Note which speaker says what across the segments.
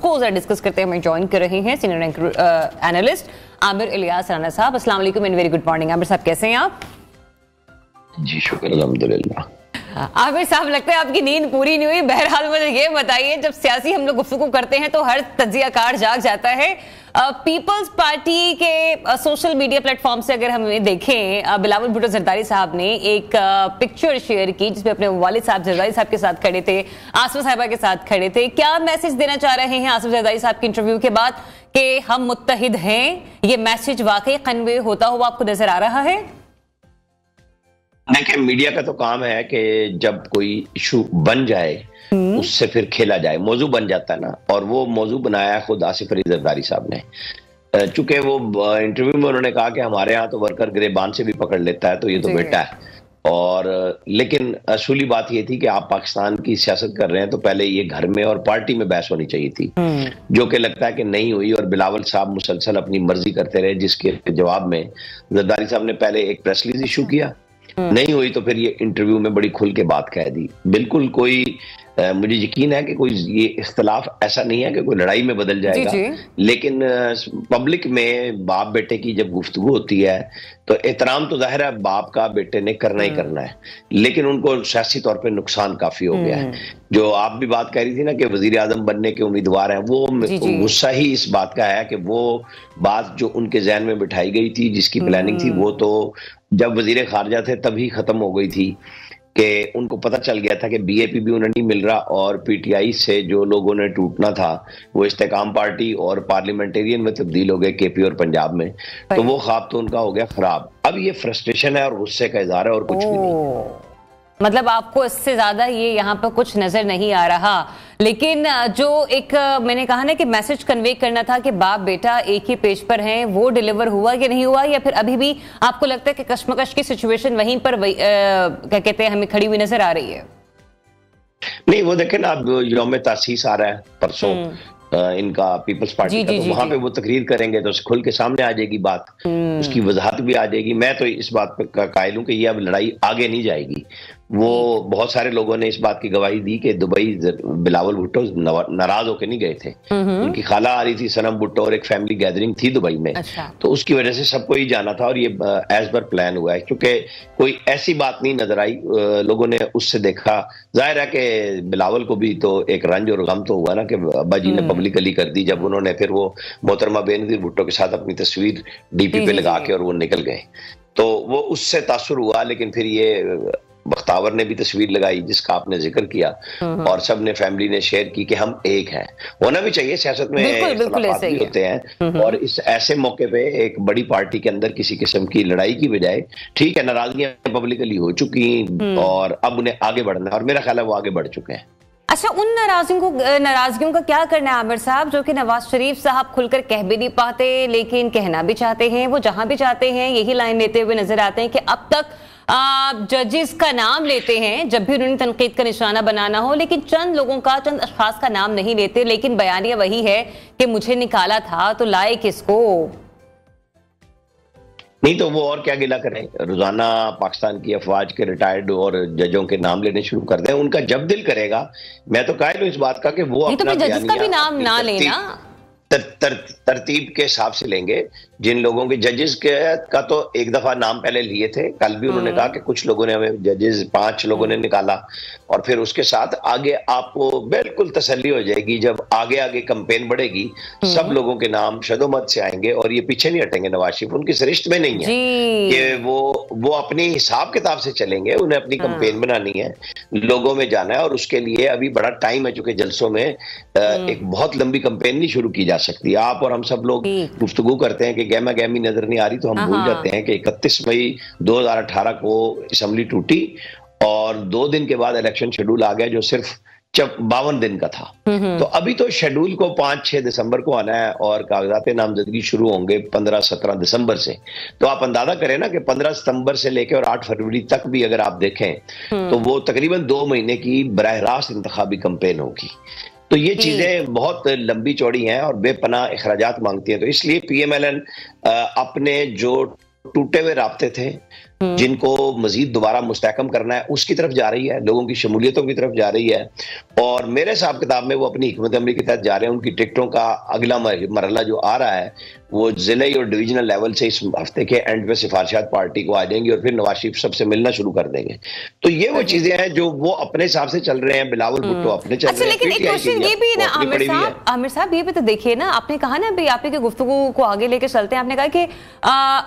Speaker 1: उसको डिस्कस करते हमें ज्वाइन कर रहे हैं सीनियर एनालिस्ट आमिर इलियास राना साहब। अस्सलाम वालेकुम and very good morning. Aamir साहब कैसे हैं आप?
Speaker 2: जी शुक्र अल्हम्दुलिल्लाह।
Speaker 1: आमिर साहब लगता है आपकी नींद पूरी नहीं हुई। बहरहाल मुझे ये बताइए, जब सियासी हम लोग गुफ्तगू करते हैं तो हर तज्जियाकार जाग जाता है। पीपल्स पार्टी के सोशल मीडिया प्लेटफॉर्म से अगर हम देखें, बिलावल भुट्टो जरदारी साहब ने एक पिक्चर शेयर की जिसमें अपने वालिद साहब जरदारी साहब के साथ खड़े थे, आसमा साहिबा के साथ खड़े थे। क्या मैसेज देना चाह रहे हैं आसमा जरदारी साहब के इंटरव्यू के बाद कि हम मुत्तहिद हैं? ये मैसेज वाकई कन्वे होता हुआ आपको नजर आ रहा है?
Speaker 2: देखिए, मीडिया का तो काम है कि जब कोई इशू बन जाए उससे फिर खेला जाए, मौजू बन जाता है ना, और वो मौजू बनाया खुद आसिफ अली जरदारी साहब ने। चूंकि वो इंटरव्यू में उन्होंने कहा कि हमारे यहाँ तो वर्कर गिरेबान से भी पकड़ लेता है, तो ये तो बेटा है। और लेकिन असली बात ये थी कि आप पाकिस्तान की सियासत कर रहे हैं तो पहले ये घर में और पार्टी में बहस होनी चाहिए थी, जो कि लगता है कि नहीं हुई। और बिलावल साहब मुसलसल अपनी मर्जी करते रहे, जिसके जवाब में जरदारी साहब ने पहले एक प्रेस रिलीज इशू किया, नहीं हुई तो फिर ये इंटरव्यू में बड़ी खुल के बात कह दी। बिल्कुल कोई मुझे यकीन है कि कोई ये इख्तलाफ ऐसा नहीं है कि कोई लड़ाई में बदल जाएगा, लेकिन पब्लिक में बाप बेटे की जब गुफ्तगू होती है तो एहतराम तो जाहिर है बाप का बेटे ने करना ही करना है, लेकिन उनको सियासी तौर पे नुकसान काफी हो गया है। जो आप भी बात कह रही थी ना कि वजीर आजम बनने के उम्मीदवार हैं, वो गुस्सा ही इस बात का है कि वो बात जो उनके जहन में बिठाई गई थी, जिसकी प्लानिंग थी, वो तो जब वजीर खारजा थे तभी खत्म हो गई थी कि उनको पता चल गया था कि बीएपी भी उन्हें नहीं मिल रहा, और पीटीआई से जो लोगों ने टूटना था वो इस्तेकाम पार्टी और पार्लियामेंटेरियन में तब्दील हो गए, केपी और पंजाब में, तो वो ख्वाब तो उनका हो गया खराब। अब ये फ्रस्ट्रेशन है और गुस्से का इजहार है और कुछ भी नहीं।
Speaker 1: मतलब आपको इससे ज्यादा ये यहाँ पर कुछ नजर नहीं आ रहा। लेकिन जो एक मैंने कहा ना कि मैसेज कन्वे करना था कि बाप बेटा एक ही पेज पर हैं, वो डिलीवर हुआ कि नहीं हुआ, या फिर अभी भी आपको लगता है कि कश्मकश की सिचुएशन वहीं पर क्या कहते हैं हमें खड़ी हुई नजर आ रही है?
Speaker 2: नहीं, वो देखें ना, अब यौम तासीस आ रहा है परसों इनका पीपल्स पार्टी का, तो वहां पे वो तकरीर करेंगे तो खुल के सामने आ जाएगी बात, उसकी वजाहत भी आ जाएगी। मैं तो इस बात पर कायल हूं कि ये अब लड़ाई आगे नहीं जाएगी। वो बहुत सारे लोगों ने इस बात की गवाही दी कि दुबई बिलावल भुट्टो नाराज होकर नहीं गए थे, उनकी खाला आ रही थी सनम भुट्टो और एक फैमिली गैदरिंग थी दुबई में। तो उसकी वजह से सबको ही जाना था और ये एज पर प्लान हुआ है, क्योंकि कोई ऐसी बात नहीं नजर आई। लोगों ने उससे देखा, जाहिर है कि बिलावल को भी तो एक रंज और गम तो हुआ ना कि अब्बा जी ने पब्लिकली कर दी, जब उन्होंने फिर वो मोहतरमा बेनजीर भुट्टो के साथ अपनी तस्वीर डीपी पे लगा के और वो निकल गए, तो वो उससे तासुर हुआ। लेकिन फिर ये बख्तावर ने भी तस्वीर लगाई जिसका आपने जिक्र किया, और सब ने फैमिली ने शेयर की कि हम एक हैं। होना भी चाहिए, सियासत में इख्तिलाफात भी होते हैं, और इस ऐसे मौके पे एक बड़ी पार्टी के अंदर किसी किस्म की लड़ाई की बजाय, ठीक है नाराजगियां पब्लिकली हो चुकी और अब उन्हें आगे बढ़ना है, और मेरा ख्याल है वो आगे बढ़ चुके हैं।
Speaker 1: अच्छा, उन नाराजगियों का क्या करना है आमिर साहब, जो कि नवाज शरीफ साहब खुलकर कह भी नहीं पाते लेकिन कहना भी चाहते हैं? वो जहां भी चाहते हैं यही लाइन लेते हुए नजर आते हैं कि अब तक जजेस का नाम लेते हैं जब भी उन्होंने तनकीद का निशाना बनाना हो, लेकिन चंद लोगों का, चंद अशखास का नाम नहीं लेते, लेकिन बयानिया वही है कि मुझे निकाला था तो लाए किसको?
Speaker 2: नहीं तो वो और क्या गिला करें, रोजाना पाकिस्तान की अफवाज के रिटायर्ड और जजों के नाम लेने शुरू कर दें, उनका जब दिल करेगा। मैं तो कायल हूं इस बात का कि वो अपना
Speaker 1: जजेस का भी नाम ना लेना,
Speaker 2: तरतीब के हिसाब से लेंगे। जिन लोगों के जजेस का तो एक दफा नाम पहले लिए थे, कल भी उन्होंने कहा कि कुछ लोगों ने हमें जजेस 5 लोगों ने निकाला, और फिर उसके साथ आगे आपको बिल्कुल तसल्ली हो जाएगी जब आगे आगे कैंपेन बढ़ेगी, सब लोगों के नाम शदोमत से आएंगे और ये पीछे नहीं हटेंगे। नवाज शरीफ उनकी सरिश्त में नहीं है कि वो अपने हिसाब किताब से चलेंगे, उन्हें अपनी कैंपेन बनानी है, लोगों में जाना है, और उसके लिए अभी बड़ा टाइम है, चूंकि जलसों में एक बहुत लंबी कैंपेन नहीं शुरू की जा सकती। आप और हम सब लोग गुफ्तगू करते हैं कि गहमा गहमी नजर नहीं आ रही, तो हम भूल जाते हैं कि 31 मई 2018 को असेंबली टूटी और 2 दिन के बाद इलेक्शन शेड्यूल आ गया जो सिर्फ 52 दिन का था। तो अभी तो शेड्यूल को 5-6 दिसंबर को आना है और कागजात नामजदगी शुरू होंगे 15-17 दिसंबर से। तो आप अंदाजा करें ना कि 15 सितंबर से लेकर और 8 फरवरी तक भी अगर आप देखें तो वो तकरीबन 2 महीने की बराह रास्त इंतखाबी कैंपेन होगी। तो ये चीजें बहुत लंबी चौड़ी हैं और बेपनाह अखराजात मांगती हैं। तो इसलिए पीएमएलएन अपने जो टूटे हुए राब्ते थे जिनको मजीद दोबारा मुस्तहकम करना है, उसकी तरफ जा रही है, लोगों की शमूलियतों की तरफ जा रही है। और मेरे हिसाब किताब में वो अपनी हिकमत अमली के तहत जा रहे हैं। उनकी टिकटों का अगला मरहला जो आ रहा है वो जिले और डिवीजनल लेवल से इस हफ्ते के एंड पे सिफारिशात पार्टी को आ जाएंगी और फिर नवाज शरीफ सबसे मिलना शुरू कर देंगे। तो ये वो चीजें हैं जो वो अपने हिसाब से चल रहे हैं। बिलावल भुट्टो अपने चल रहे हैं।
Speaker 1: लेकिन एक क्वेश्चन ये भी ना आमिर साहब ये भी तो देखिए ना, आपने कहा ना अभी आप ही की गुफ्तगू को आगे लेकर चलते हैं, आपने कहा कि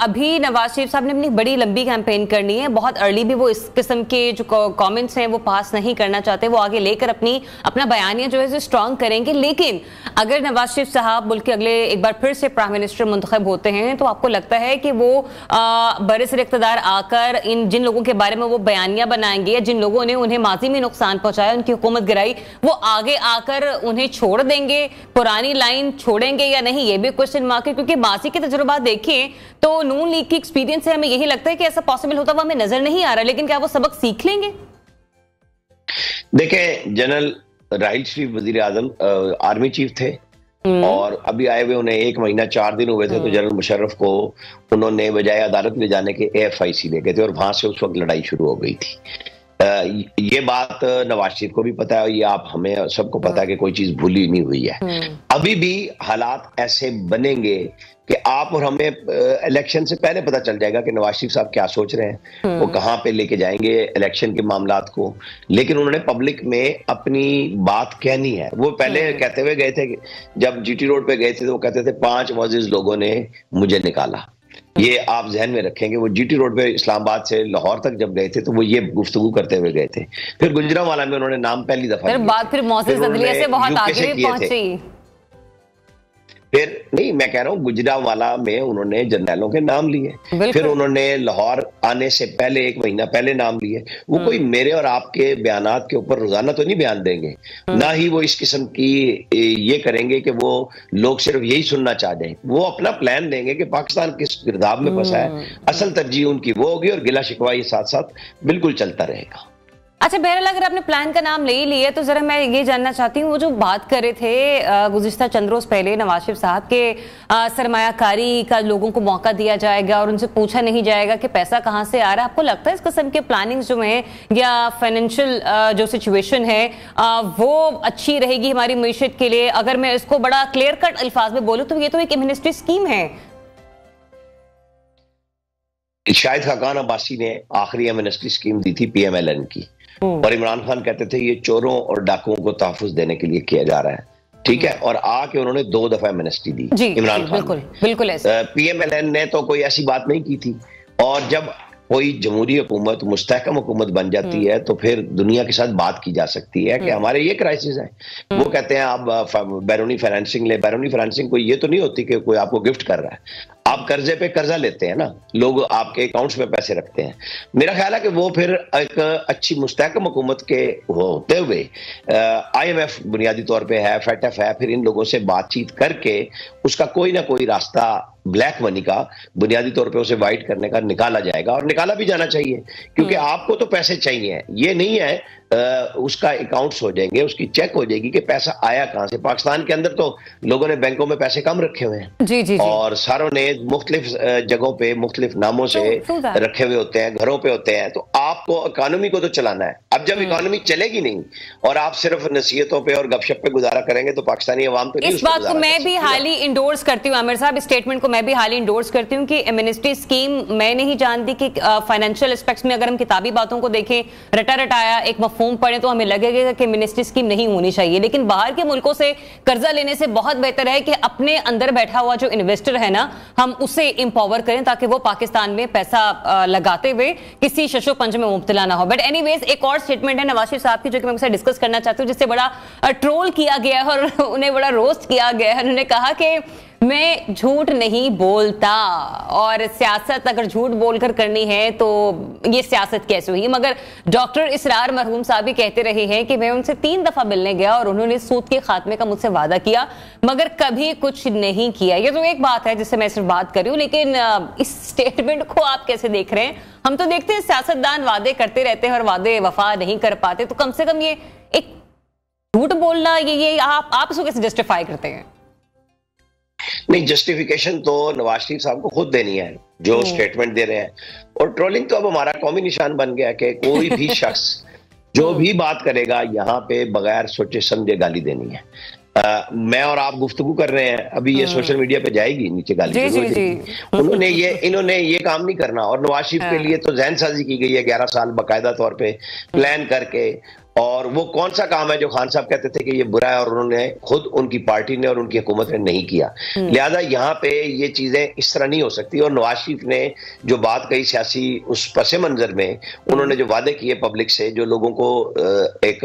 Speaker 1: अभी नवाज शरीफ साहब ने अपनी बड़ी लंबी कैंपेन करनी है, बहुत अर्ली भी वो इस किस्म के जो कमेंट्स हैं वो पास नहीं करना चाहते, वो आगे लेकर अपना बयानिया जो है स्ट्रांग करेंगे। लेकिन अगर नवाज शरीफ साहब मुल्क के अगले एक बार फिर से प्राइम मिनिस्टर मुंतखब होते हैं तो आपको लगता है कि वो बरसर इख्तिदार आकर इन जिन लोगों के बारे में वो बयानिया बनाएंगे या जिन लोगों ने उन्हें माजी में नुकसान पहुंचाया, उनकी हुकूमत गिराई, वो आगे आकर उन्हें छोड़ देंगे, पुरानी लाइन छोड़ेंगे या नहीं, ये भी क्वेश्चन मार्क है। क्योंकि माजी के तजुर्बा देखें तो नून लीग की एक्सपीरियंस से हमें यही लगता है कि ऐसा पॉसिबल होता हुआ हमें नजर नहीं आ रहा। लेकिन क्या वो सबक सीख लेंगे?
Speaker 2: देखें, जनरल राहिल शरीफ वजीर आजम आर्मी चीफ थे और अभी आए हुए उन्हें 1 महीना 4 दिन हुए थे तो जनरल मुशर्रफ को उन्होंने बजाय अदालत ले जाने के AFIC ले गए थे और वहां से उस वक्त लड़ाई शुरू हो गई थी। ये बात नवाज शरीफ को भी पता है, ये आप हमें सबको पता है कि कोई चीज भूली नहीं हुई है। अभी भी हालात ऐसे बनेंगे कि आप और हमें इलेक्शन से पहले पता चल जाएगा कि नवाज शरीफ साहब क्या सोच रहे हैं, वो कहां पे लेके जाएंगे इलेक्शन के मामलात को। लेकिन उन्होंने पब्लिक में अपनी बात कहनी है। वो पहले कहते हुए गए थे, जब GT रोड पे गए थे तो वो कहते थे 5 मुअज़्ज़िज़ लोगों ने मुझे निकाला। ये आप जहन में रखेंगे। वो GT रोड पे इस्लामाबाद से लाहौर तक जब गए थे तो वो ये गुफ्तगू करते हुए गए थे। फिर गुजरांवाला में उन्होंने नाम पहली दफा
Speaker 1: बात फिर मुअज़्ज़िज़ अदलिया से बहुत आगे पहुंची।
Speaker 2: फिर नहीं, मैं कह रहा हूँ गुजरांवाला में उन्होंने जर्नैलों के नाम लिए, फिर उन्होंने लाहौर आने से पहले 1 महीना पहले नाम लिए। वो कोई मेरे और आपके बयानात के ऊपर रोजाना तो नहीं बयान देंगे, ना ही वो इस किस्म की ये करेंगे कि वो लोग सिर्फ यही सुनना चाह जाए। वो अपना प्लान देंगे कि पाकिस्तान किस गिरदाब में फंसा है, असल तरजीह उनकी वो होगी और गिला शिकवा ये साथ साथ बिल्कुल चलता रहेगा।
Speaker 1: अच्छा बहरहाल, अगर आपने प्लान का नाम ले ही लिया तो जरा मैं ये जानना चाहती हूँ, वो जो बात कर रहे थे गुज़िश्ता चंद रोज पहले नवाज शरीफ साहब के सरमायाकारी का लोगों को मौका दिया जाएगा और उनसे पूछा नहीं जाएगा कि पैसा कहाँ से आ रहा है। आपको लगता है इस किस्म के प्लानिंग जो है या फाइनेंशियल जो सिचुएशन है वो अच्छी रहेगी हमारी मईशत के लिए? अगर मैं इसको बड़ा क्लियर कट अल्फाज में बोलूँ तो ये तो एक एमनेस्टी स्कीम है।
Speaker 2: शाहिद खाकान अब्बासी ने आखिरी एमनेस्टी स्कीम दी थी PMLN की और इमरान खान कहते थे ये चोरों और डाकुओं को तहफ़्फ़ुज़ देने के लिए किया जा रहा है, ठीक है। और आके उन्होंने 2 दफा एमनेस्टी दी इमरान खान।
Speaker 1: बिल्कुल ऐसे।
Speaker 2: PMLN ने तो कोई ऐसी बात नहीं की थी। और जब कोई जमहूरी हुकूमत मुस्तहकम हुकूमत बन जाती है तो फिर दुनिया के साथ बात की जा सकती है कि हमारे ये क्राइसिस है। वो कहते हैं आप बैरूनी फाइनेंसिंग ले। बैरूनी फाइनेंसिंग कोई ये तो नहीं होती कि कोई आपको गिफ्ट कर रहा है, आप कर्जे पे कर्जा लेते हैं ना, लोग आपके अकाउंट्स में पैसे रखते हैं। मेरा ख्याल है कि वो फिर एक अच्छी मुस्तहकम हुकूमत के होते हुए IMF बुनियादी तौर पे है, FATF है, फिर इन लोगों से बातचीत करके उसका कोई ना कोई रास्ता ब्लैक मनी का बुनियादी तौर पे उसे वाइट करने का निकाला जाएगा और निकाला भी जाना चाहिए। क्योंकि आपको तो पैसे चाहिए, ये नहीं है उसका अकाउंट्स हो जाएंगे, उसकी चेक हो जाएगी कि पैसा आया कहां से। पाकिस्तान के अंदर तो लोगों ने बैंकों में पैसे कम रखे हुए हैं
Speaker 1: जी।
Speaker 2: और सारों ने मुख्तलिफ जगहों पे मुख्तलिफ नामों से रखे हुए होते हैं, घरों पे होते हैं। तो आपको इकोनॉमी को तो चलाना है। अब जब इकोनॉमी चलेगी नहीं और आप सिर्फ नसीहतों पे और गपशप पे गुजारा करेंगे तो पाकिस्तानी अवाम तो
Speaker 1: इस बात को मैं भी हाली इंडोर्स करती हूँ। आमिर साहब, इस स्टेटमेंट को मैं भी हाली इंडोर्स करती हूँ कि एमनेस्टी स्कीम मैं नहीं जानती कि फाइनेंशियल एस्पेक्ट्स में अगर हम किताबी बातों को देखें, रटा रटाया एक मफहूम पढ़े तो हमें लगेगा कि एमनेस्टी स्कीम नहीं होनी चाहिए। लेकिन बाहर के मुल्कों से कर्जा लेने से बहुत बेहतर है कि अपने अंदर बैठा हुआ जो इन्वेस्टर है ना, हम उसे इंपावर करें ताकि वो पाकिस्तान में पैसा लगाते हुए किसी शशो पंज में मुब्तला ना हो। बट एनीवेज, एक और स्टेटमेंट है नवाज शरीफ साहब की जो कि मैं उनसे डिस्कस करना चाहती हूँ, जिससे बड़ा ट्रोल किया गया है और उन्हें बड़ा रोस्ट किया गया है। उन्होंने कहा कि मैं झूठ नहीं बोलता और सियासत अगर झूठ बोलकर करनी है तो ये सियासत कैसे हुई। मगर डॉक्टर इसरार मरहूम साहब भी कहते रहे हैं कि मैं उनसे 3 दफा मिलने गया और उन्होंने सूद के खात्मे का मुझसे वादा किया मगर कभी कुछ नहीं किया। ये तो एक बात है जिससे मैं सिर्फ बात कर रही हूँ, लेकिन इस स्टेटमेंट को आप कैसे देख रहे हैं? हम तो देखते हैं सियासतदान वादे करते रहते हैं और वादे वफा नहीं कर पाते, तो कम से कम ये एक झूठ बोलना ये आप इसको कैसे जस्टिफाई करते हैं?
Speaker 2: नहीं, जस्टिफिकेशन तो नवाज शरीफ साहब को खुद देनी है। जो स्टेटमेंट दे रहे हैं। और ट्रोलिंग तो अब हमारा कौमी निशान बन गया कि कोई भी शख्स जो भी बात करेगा यहाँ पे बगैर सोचे समझे गाली देनी है। मैं और आप गुफ्तगू कर रहे हैं, अभी ये सोशल मीडिया पे जाएगी, नीचे गाली इन्होंने ये काम नहीं करना। और नवाज शरीफ के लिए तो जहन साजी की गई है 11 साल बाकायदा तौर पे प्लान करके, और वो कौन सा काम है जो खान साहब कहते थे कि ये बुरा है और उन्होंने खुद, उनकी पार्टी ने और उनकी हुकूमत ने नहीं किया। लिहाजा यहाँ पे ये चीजें इस तरह नहीं हो सकती। और नवाज शरीफ ने जो बात कही सियासी उस पसे मंजर में, उन्होंने जो वादे किए पब्लिक से, जो लोगों को एक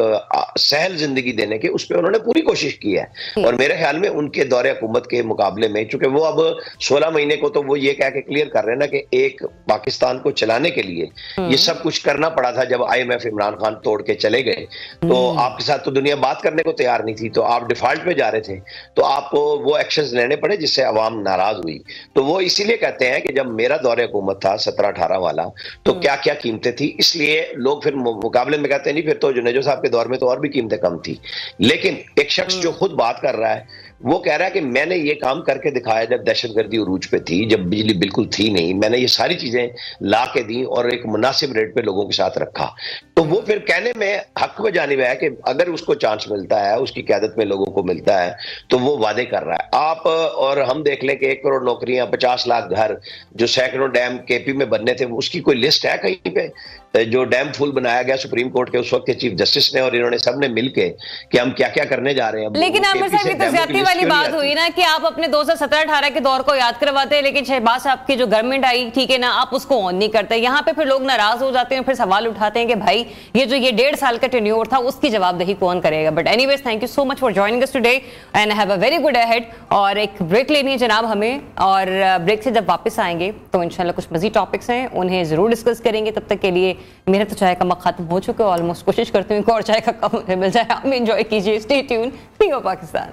Speaker 2: सहल जिंदगी देने के, उस पर उन्होंने पूरी कोशिश की है। और मेरे ख्याल में उनके दौरे हुकूमत के मुकाबले में, चूंकि वो अब 16 महीने को तो वो ये कह के क्लियर कर रहे हैं ना कि एक पाकिस्तान को चलाने के लिए ये सब कुछ करना पड़ा था। जब IMF इमरान खान तोड़ के चले गए तो आपके साथ तो दुनिया बात करने को तैयार नहीं थी, तो आप डिफॉल्ट पे जा रहे थे, तो आपको वो एक्शंस लेने पड़े जिससे अवाम नाराज हुई। तो वो इसीलिए कहते हैं कि जब मेरा दौरे हुकूमत था 17-18 वाला, तो क्या क्या कीमतें थी, इसलिए लोग फिर मुकाबले में कहते हैं नहीं, फिर तो जुनेजो साहब के दौर में तो और भी कीमतें कम थी। लेकिन एक शख्स जो खुद बात कर रहा है वो कह रहा है कि मैंने ये काम करके दिखाया जब दहशतगर्दी उरूज पे थी, जब बिजली बिल्कुल थी नहीं, मैंने ये सारी चीजें ला के दी और एक मुनासिब रेट पे लोगों के साथ रखा। तो वो फिर कहने में हक में जानिब है कि अगर उसको चांस मिलता है, उसकी क़यादत में लोगों को मिलता है, तो वो वादे कर रहा है। आप और हम देख लें कि 1 करोड़ नौकरियां, 50 लाख घर, जो सैकड़ों डैम KP में बनने थे, उसकी कोई लिस्ट है कहीं पे? जो डैम फुल बनाया गया सुप्रीम कोर्ट के उस वक्त के चीफ जस्टिस ने और इन्होंने सबने मिलके कि हम क्या क्या करने जा रहे हैं।
Speaker 1: लेकिन आमिर साहब, ये तो ज्यादती वाली बात हुई ना कि आप अपने 2017-18 के दौर को याद करवाते हैं, लेकिन शहबाज साहब की जो गवर्नमेंट आई, ठीक है ना, आप उसको ऑन नहीं करते। यहाँ पे फिर लोग नाराज हो जाते हैं, फिर सवाल उठाते हैं कि भाई ये जो 1.5 साल का टेन्योर था उसकी जवाबदेही कौन करेगा। But anyways, thank you so much for joining us today and have a very good ahead. और एक ब्रेक लेनी है जनाब हमें, और ब्रेक से जब वापस आएंगे तो इंशाल्लाह कुछ मजीद टॉपिक्स हैं, उन्हें जरूर डिस्कस करेंगे। तब तक के लिए मेरा तो चाय का मग खत्म हो चुका है ऑलमोस्ट, कोशिश करती हूँ और चाय का कप मिल जाए। आप एंजॉय कीजिए, स्टे ट्यून, पाकिस्तान।